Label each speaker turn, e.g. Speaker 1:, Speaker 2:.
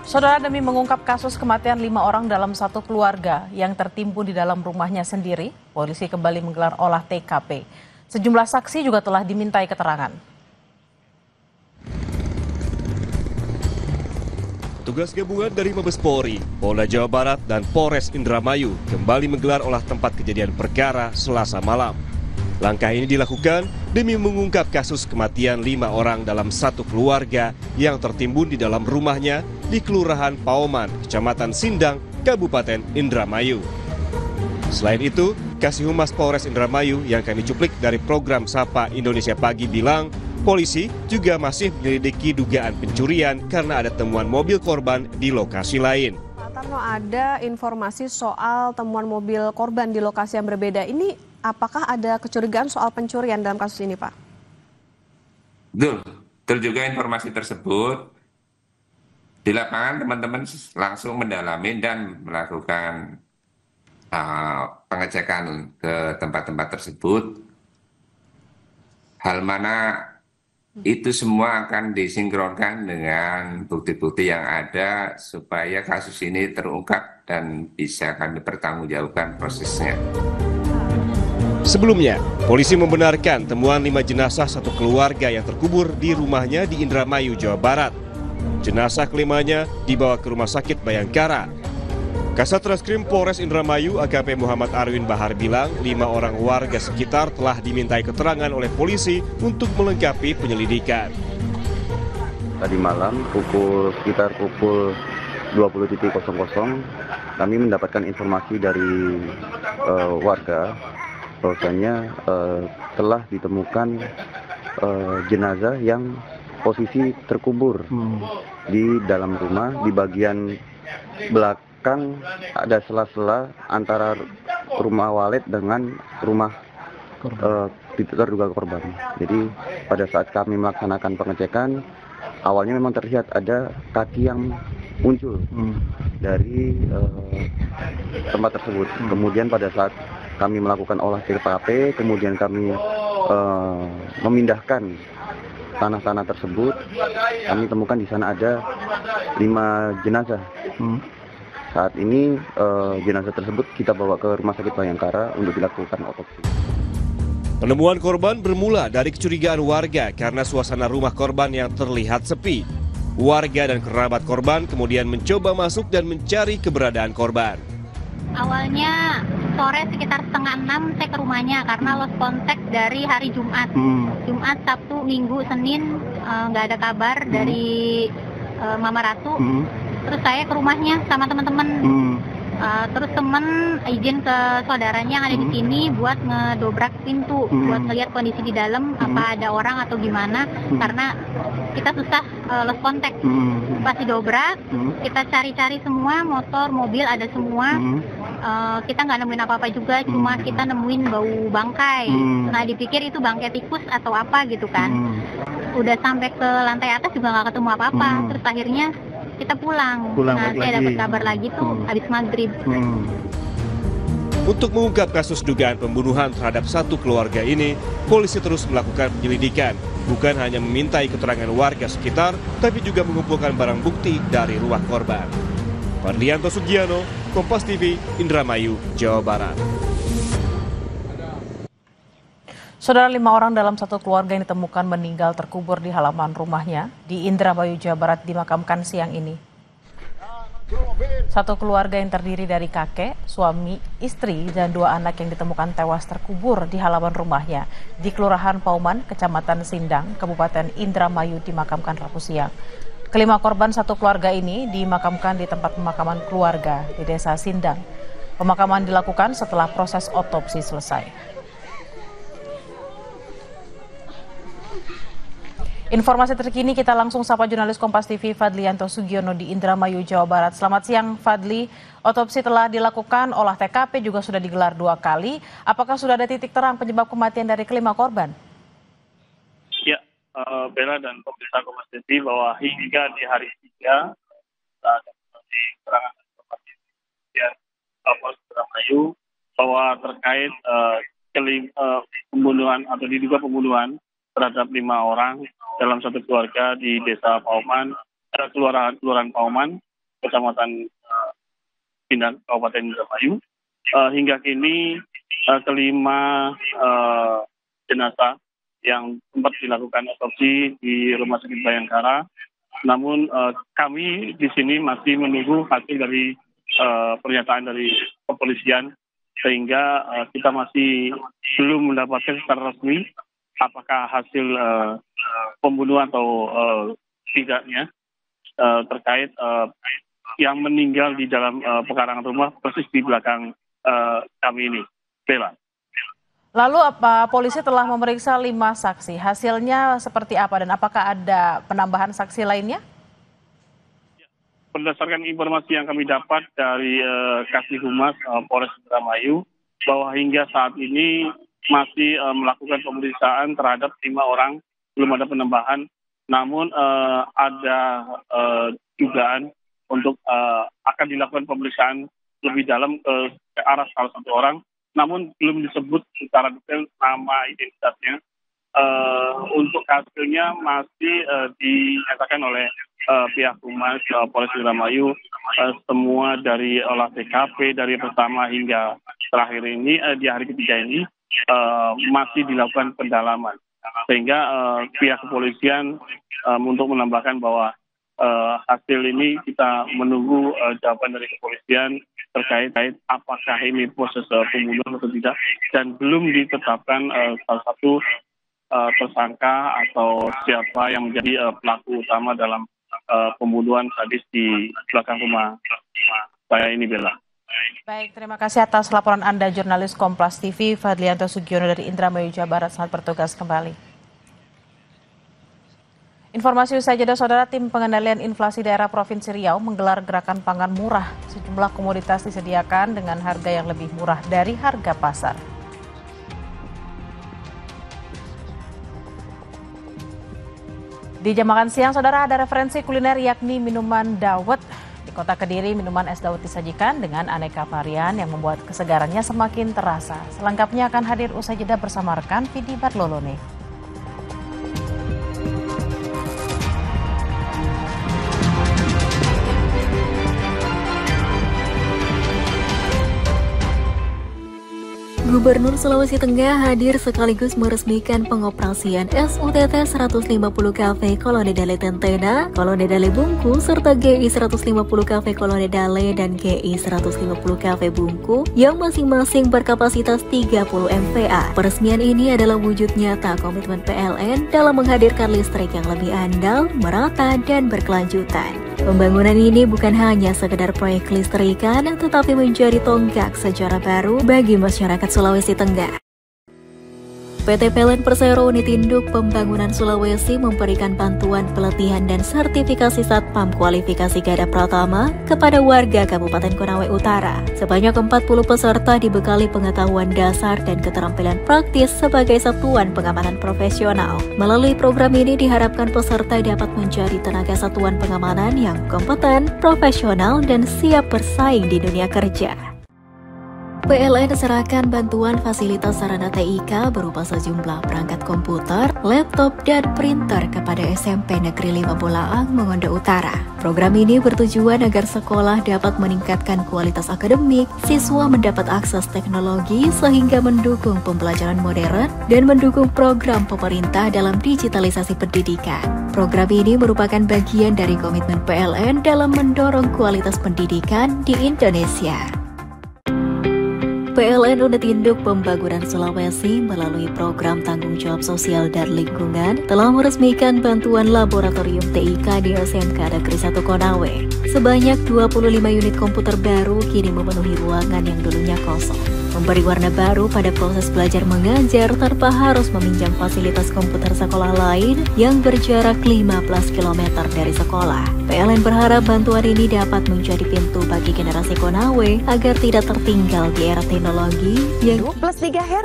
Speaker 1: Saudara, demi mengungkap kasus kematian 5 orang dalam satu keluarga yang tertimbun di dalam rumahnya sendiri, polisi kembali menggelar olah TKP. Sejumlah saksi juga telah dimintai keterangan.
Speaker 2: Tugas gabungan dari Mabes Polri, Polda Jawa Barat, dan Polres Indramayu kembali menggelar olah tempat kejadian perkara Selasa malam. Langkah ini dilakukan demi mengungkap kasus kematian 5 orang dalam satu keluarga yang tertimbun di dalam rumahnya di Kelurahan Pauman, Kecamatan Sindang, Kabupaten Indramayu. Selain itu, Kasih Humas Polres Indramayu yang kami cuplik dari program Sapa Indonesia Pagi bilang, polisi juga masih menyelidiki dugaan pencurian karena ada temuan mobil korban di lokasi lain.
Speaker 3: Pak Tarno, ada informasi soal temuan mobil korban di lokasi yang berbeda. Ini apakah ada kecurigaan soal pencurian dalam kasus ini, Pak?
Speaker 4: Betul juga informasi tersebut. Di lapangan teman-teman langsung mendalami dan melakukan pengecekan ke tempat-tempat tersebut. Hal mana itu semua akan disinkronkan dengan bukti-bukti yang ada supaya kasus ini terungkap dan bisa kami pertanggungjawabkan prosesnya.
Speaker 2: Sebelumnya, polisi membenarkan temuan 5 jenazah satu keluarga yang terkubur di rumahnya di Indramayu, Jawa Barat. Jenazah kelimanya dibawa ke Rumah Sakit Bayangkara. Kasat Reskrim Polres Indramayu AKP Muhammad Arwin Bahar bilang 5 orang warga sekitar telah dimintai keterangan oleh polisi untuk melengkapi penyelidikan.
Speaker 5: Tadi malam sekitar pukul 20.00 kami mendapatkan informasi dari warga bahwasanya telah ditemukan jenazah yang posisi terkubur di dalam rumah. Di bagian belakang ada sela-sela antara rumah walet dengan rumah terduga korban. Jadi pada saat kami melaksanakan pengecekan, awalnya memang terlihat ada kaki yang muncul dari tempat tersebut. Kemudian pada saat kami melakukan olah TKP, kemudian kami memindahkan tanah-tanah tersebut, kami temukan di sana ada 5 jenazah. Saat ini jenazah tersebut kita bawa ke Rumah Sakit Bayangkara untuk dilakukan otopsi.
Speaker 2: Penemuan korban bermula dari kecurigaan warga karena suasana rumah korban yang terlihat sepi. Warga dan kerabat korban kemudian mencoba masuk dan mencari keberadaan korban.
Speaker 6: Awalnya sore sekitar 5:30 saya ke rumahnya karena lost contact dari hari Jumat. Jumat, Sabtu, Minggu, Senin nggak ada kabar dari Mama Ratu. Terus saya ke rumahnya sama teman-teman. Terus teman izin ke saudaranya yang ada di sini buat ngedobrak pintu, buat ngelihat kondisi di dalam apa ada orang atau gimana, karena kita susah lost contact. Pas didobrak, kita cari-cari semua, motor, mobil ada semua. Kita nggak nemuin apa-apa juga, cuma kita nemuin bau bangkai. Nah dipikir itu bangkai tikus atau apa gitu kan. Udah sampai ke lantai atas juga nggak ketemu apa-apa. Terus akhirnya kita pulang. Nah saya dapat kabar lagi tuh habis maghrib.
Speaker 2: Untuk mengungkap kasus dugaan pembunuhan terhadap satu keluarga ini, polisi terus melakukan penyelidikan. Bukan hanya memintai keterangan warga sekitar, tapi juga mengumpulkan barang bukti dari rumah korban. Fadlianto Sugiano, Kompas TV, Indramayu, Jawa Barat.
Speaker 1: Saudara, 5 orang dalam satu keluarga yang ditemukan meninggal terkubur di halaman rumahnya di Indramayu, Jawa Barat dimakamkan siang ini. Satu keluarga yang terdiri dari kakek, suami, istri, dan 2 anak yang ditemukan tewas terkubur di halaman rumahnya di Kelurahan Pauman, Kecamatan Sindang, Kabupaten Indramayu dimakamkan Rabu siang. Kelima korban satu keluarga ini dimakamkan di tempat pemakaman keluarga di Desa Sindang. Pemakaman dilakukan setelah proses otopsi selesai. Informasi terkini kita langsung sapa jurnalis Kompas TV Fadlianto Sugiono di Indramayu, Jawa Barat. Selamat siang Fadli, otopsi telah dilakukan, olah TKP juga sudah digelar 2 kali. Apakah sudah ada titik terang penyebab kematian dari kelima korban?
Speaker 7: Ya, Bella dan pemirsa Kompas TV bahwa hingga di hari 3 saat di keterangan Kompas TV Kapolres Indramayu bahwa terkait pembunuhan atau diduga pembunuhan terhadap 5 orang dalam satu keluarga di Desa Pauman, Kelurahan Pauman, Kecamatan Sindang, Kabupaten Indramayu. Hingga kini kelima jenazah yang sempat dilakukan otopsi di Rumah Sakit Bayangkara. Namun kami di sini masih menunggu hasil dari pernyataan dari kepolisian, sehingga kita masih belum mendapatkan secara resmi apakah hasil pembunuhan atau tidaknya terkait yang meninggal di dalam pekarangan rumah persis di belakang kami ini. Bella.
Speaker 1: Lalu apa polisi telah memeriksa 5 saksi? Hasilnya seperti apa dan apakah ada penambahan saksi lainnya?
Speaker 7: Berdasarkan informasi yang kami dapat dari Kasih Humas Polres Indramayu, bahwa hingga saat ini masih melakukan pemeriksaan terhadap 5 orang, belum ada penambahan. Namun ada dugaan untuk akan dilakukan pemeriksaan lebih dalam ke arah salah satu orang, namun belum disebut secara detail nama identitasnya. Untuk hasilnya masih dinyatakan oleh pihak Humas Polres Indramayu, semua dari olah TKP dari pertama hingga terakhir ini di hari ketiga ini masih dilakukan pendalaman, sehingga pihak kepolisian untuk menambahkan bahwa hasil ini kita menunggu jawaban dari kepolisian terkait apakah ini proses pembunuhan atau tidak, dan belum ditetapkan salah satu tersangka atau siapa yang menjadi pelaku utama dalam pembunuhan sadis di belakang rumah saya ini, Bella.
Speaker 1: Baik, terima kasih atas laporan Anda, jurnalis Kompas TV Fadlianto Sugiono dari Indramayu, Jawa Barat. Selamat bertugas kembali. Informasi usai jeda, Saudara, tim pengendalian inflasi daerah Provinsi Riau menggelar gerakan pangan murah. Sejumlah komoditas disediakan dengan harga yang lebih murah dari harga pasar. Di jam makan siang, Saudara, ada referensi kuliner yakni minuman dawet. Di Kota Kediri, minuman es dawet disajikan dengan aneka varian yang membuat kesegarannya semakin terasa. Selengkapnya akan hadir usai jeda bersama rekan Vidi Barlolone.
Speaker 8: Gubernur Sulawesi Tengah hadir sekaligus meresmikan pengoperasian SUTT 150 Cafe Koloni Dale Tentena, Koloni Dale Bungku, serta GI 150 Cafe Koloni Dale dan GI 150 Cafe Bungku yang masing-masing berkapasitas 30 MVA. Peresmian ini adalah wujud nyata komitmen PLN dalam menghadirkan listrik yang lebih andal, merata, dan berkelanjutan. Pembangunan ini bukan hanya sekedar proyek kelistrikan, tetapi menjadi tonggak sejarah baru bagi masyarakat Sulawesi Tengah. PT PLN Persero Unit Induk Pembangunan Sulawesi memberikan bantuan pelatihan dan sertifikasi Satpam Kualifikasi Garda Pratama kepada warga Kabupaten Konawe Utara. Sebanyak 40 peserta dibekali pengetahuan dasar dan keterampilan praktis sebagai satuan pengamanan profesional. Melalui program ini diharapkan peserta dapat menjadi tenaga satuan pengamanan yang kompeten, profesional, dan siap bersaing di dunia kerja. PLN serahkan bantuan fasilitas sarana TIK berupa sejumlah perangkat komputer, laptop, dan printer kepada SMP Negeri 5 Bolaang, Mongondo Utara. Program ini bertujuan agar sekolah dapat meningkatkan kualitas akademik, siswa mendapat akses teknologi sehingga mendukung pembelajaran modern dan mendukung program pemerintah dalam digitalisasi pendidikan. Program ini merupakan bagian dari komitmen PLN dalam mendorong kualitas pendidikan di Indonesia. PLN Unit Induk Pembangunan Sulawesi melalui program tanggung jawab sosial dan lingkungan telah meresmikan bantuan laboratorium TIK di SMK Negeri 1 Konawe. Sebanyak 25 unit komputer baru kini memenuhi ruangan yang dulunya kosong, memberi warna baru pada proses belajar mengajar tanpa harus meminjam fasilitas komputer sekolah lain yang berjarak 15 km dari sekolah. PLN berharap bantuan ini dapat menjadi pintu bagi generasi Konawe agar tidak tertinggal di era teknologi yang
Speaker 3: 2+3 Hz.